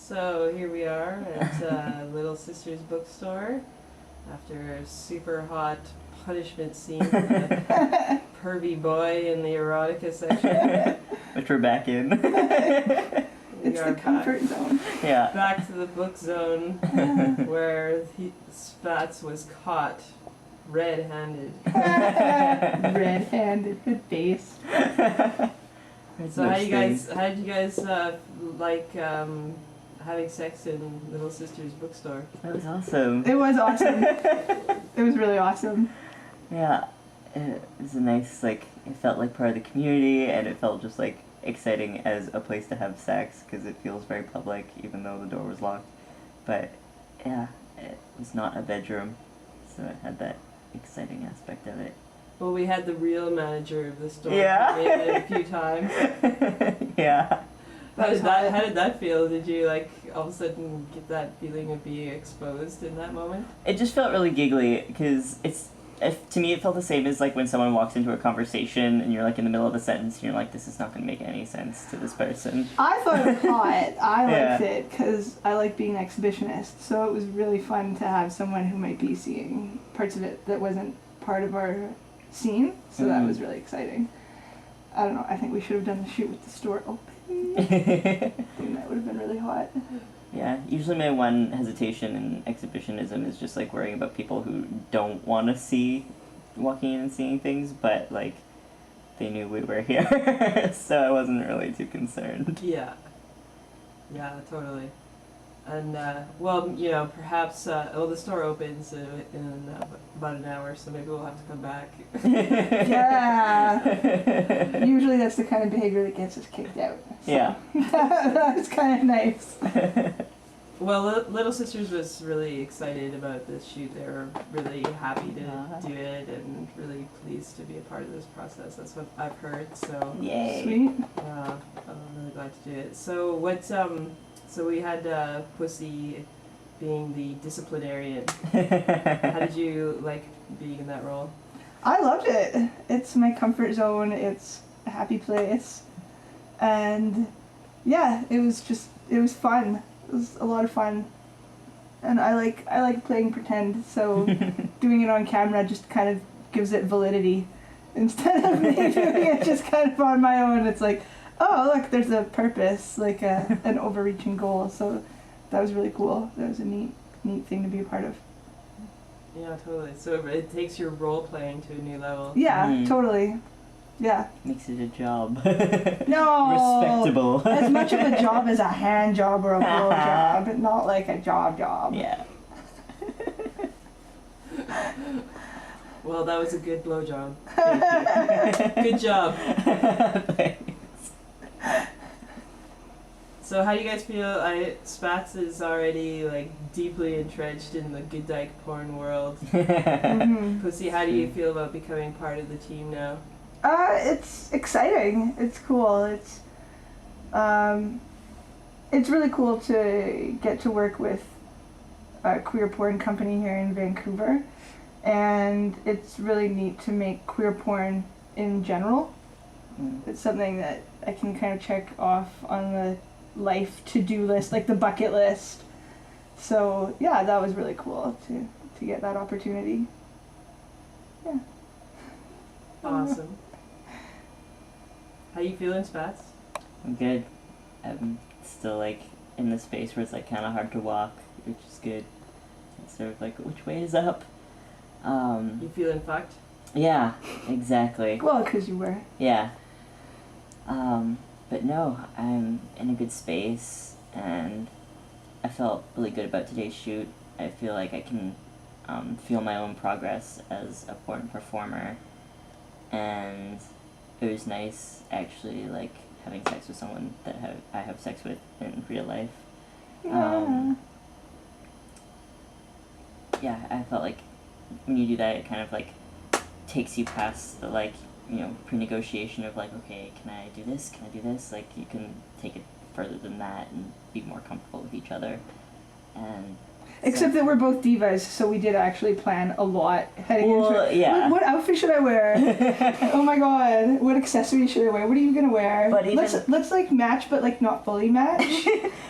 So here we are at Little Sister's bookstore after a super hot punishment scene with a pervy boy in the erotica section. Which we're back in. It's the comfort zone. Yeah. Back to the book zone where Spats was caught red-handed. Red-handed with bass. So how did you guys like having sex in Little Sister's bookstore? That was awesome. It was awesome. It was really awesome. Yeah. It was a nice, it felt like part of the community, and it felt just, exciting as a place to have sex, because it feels very public, even though the door was locked. But, yeah, it was not a bedroom, so it had that exciting aspect of it. Well, we had the real manager of the store Yeah. come in a few times. Yeah. How did that feel? Did you, all of a sudden get that feeling of being exposed in that moment? It just felt really giggly, because to me it felt the same as when someone walks into a conversation and you're in the middle of a sentence and you're like, this is not going to make any sense to this person. I thought it was hot. I liked Yeah. it because I like being an exhibitionist, so it was really fun to have someone who might be seeing parts of it that wasn't part of our scene, so that was really exciting. I don't know, I think we should have done the shoot with the store open. I think that would have been really hot. Yeah, usually my one hesitation in exhibitionism is just worrying about people who don't want to see walking in and seeing things, but they knew we were here, so I wasn't really too concerned. Yeah. Yeah, totally. And, perhaps, the store opens in about an hour, so maybe we'll have to come back. Yeah. Usually that's the kind of behavior that gets us kicked out. So. Yeah. That's kind of nice. Well, Little Sisters was really excited about this shoot. They were really happy to do it and really pleased to be a part of this process. That's what I've heard, so... Yay. Sweet. I'm really glad to do it. So so we had Pussy being the disciplinarian. How did you like being in that role? I loved it. It's my comfort zone. It's a happy place. And yeah, it was fun. It was a lot of fun. And I like playing pretend, so doing it on camera just kind of gives it validity. Instead of me doing it just kind of on my own, it's oh look, there's a purpose, an overreaching goal. So that was really cool. That was a neat thing to be a part of. Yeah, totally. So it takes your role playing to a new level. Yeah, totally. Yeah. Makes it a job. No. Respectable. As much of a job as a hand job or a blow job, not like a job. Yeah. Well, that was a good blowjob. Good job. Thanks. So how do you guys feel? Spats is already deeply entrenched in the good dyke porn world. Mm-hmm. Pussy, how do you feel about becoming part of the team now? It's exciting. It's cool. It's really cool to get to work with a queer porn company here in Vancouver, and it's really neat to make queer porn in general. It's something that I can kind of check off on the life to-do list, the bucket list. So yeah, that was really cool to get that opportunity. Yeah. Awesome. How you feeling, Spats? I'm good. I'm still in the space where it's kind of hard to walk, which is good. It's sort of which way is up? You feeling fucked? Yeah, exactly. Well, because you were. Yeah. But no, I'm in a good space, and I felt really good about today's shoot. I feel like I can feel my own progress as a porn performer, and it was nice actually having sex with someone that I have sex with in real life. Yeah. Yeah, I felt when you do that, it kind of takes you past the pre-negotiation of okay, can I do this, you can take it further than that and be more comfortable with each other. And Except that we're both divas, so we did actually plan a lot heading into Well, it. yeah. What outfit should I wear? Oh my god. What accessory should I wear? What are you gonna wear? But even- let's like match, but like not fully match.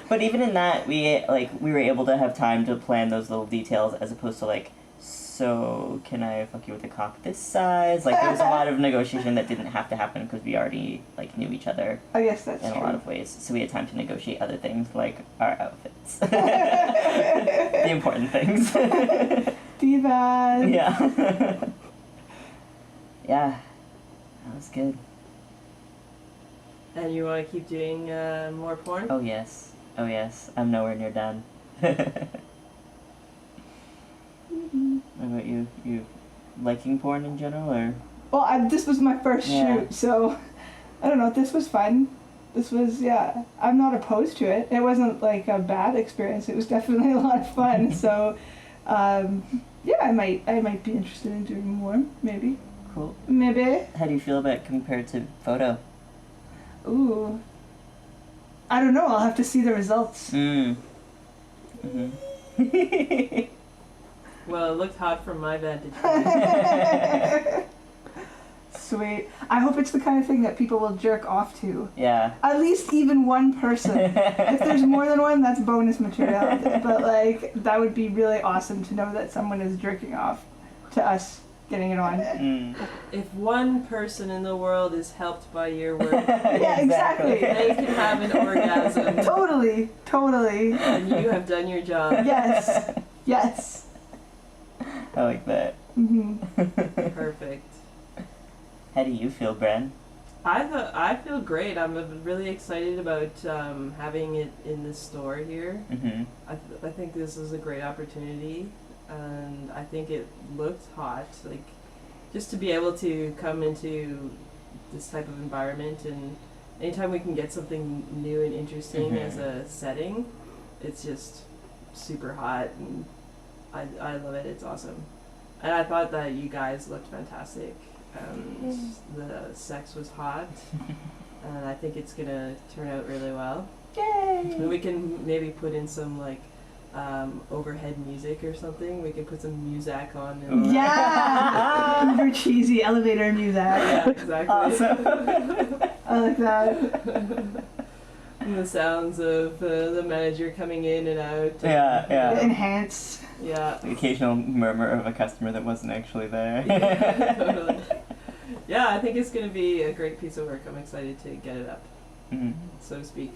But even in that, we were able to have time to plan those little details as opposed to like, so can I fuck you with a cock this size? Like there was a lot of negotiation that didn't have to happen because we already like knew each other I guess that's in true. a lot of ways. So we had time to negotiate other things like our outfits. The important things. Divas. Yeah. Yeah. That was good. And you want to keep doing more porn? Oh yes. Oh yes. I'm nowhere near done. What about you? You liking porn in general, or? Well, this was my first shoot, so I don't know. This was fun. This was, yeah. I'm not opposed to it. It wasn't like a bad experience. It was definitely a lot of fun. So, yeah, I might be interested in doing more. Maybe. Cool. Maybe. How do you feel about it compared to photo? Ooh. I don't know. I'll have to see the results. Mhm. Well, it looked hot from my vantage point. Sweet. I hope it's the kind of thing that people will jerk off to. Yeah. At least even one person. If there's more than one, that's bonus material. But like, that would be really awesome to know that someone is jerking off to us getting it on. Mm. If one person in the world is helped by your work, Yeah, exactly. they can have an orgasm, Totally. and you have done your job. Yes. Yes. I like that. Perfect. How do you feel, Bren? I feel great. I'm really excited about having it in the store here. Mm-hmm. I think this is a great opportunity, and I think it looked hot. Like, just to be able to come into this type of environment, and anytime we can get something new and interesting as a setting, it's just super hot, and I love it. It's awesome. And I thought that you guys looked fantastic. The sex was hot, and I think it's gonna turn out really well. Yay. And we can maybe put in some like overhead music or something. We can put some music on. And Yeah. Uber cheesy elevator music. Yeah, exactly. Awesome. I like that. And the sounds of the manager coming in and out. Yeah. Enhanced. Yeah. The occasional murmur of a customer that wasn't actually there. Yeah, totally. Yeah, I think it's going to be a great piece of work. I'm excited to get it up, Mhm. so to speak.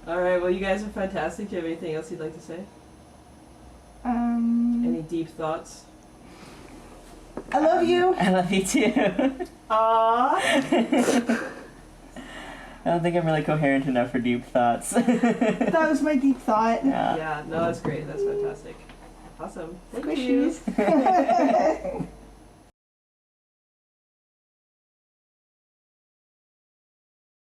All right, well, you guys are fantastic. Do you have anything else you'd like to say? Any deep thoughts? I love you. I love you too. Aww. I don't think I'm really coherent enough for deep thoughts. That was my deep thought. Yeah. Yeah, no, that's great. That's fantastic. Awesome. Thank you. Squishies.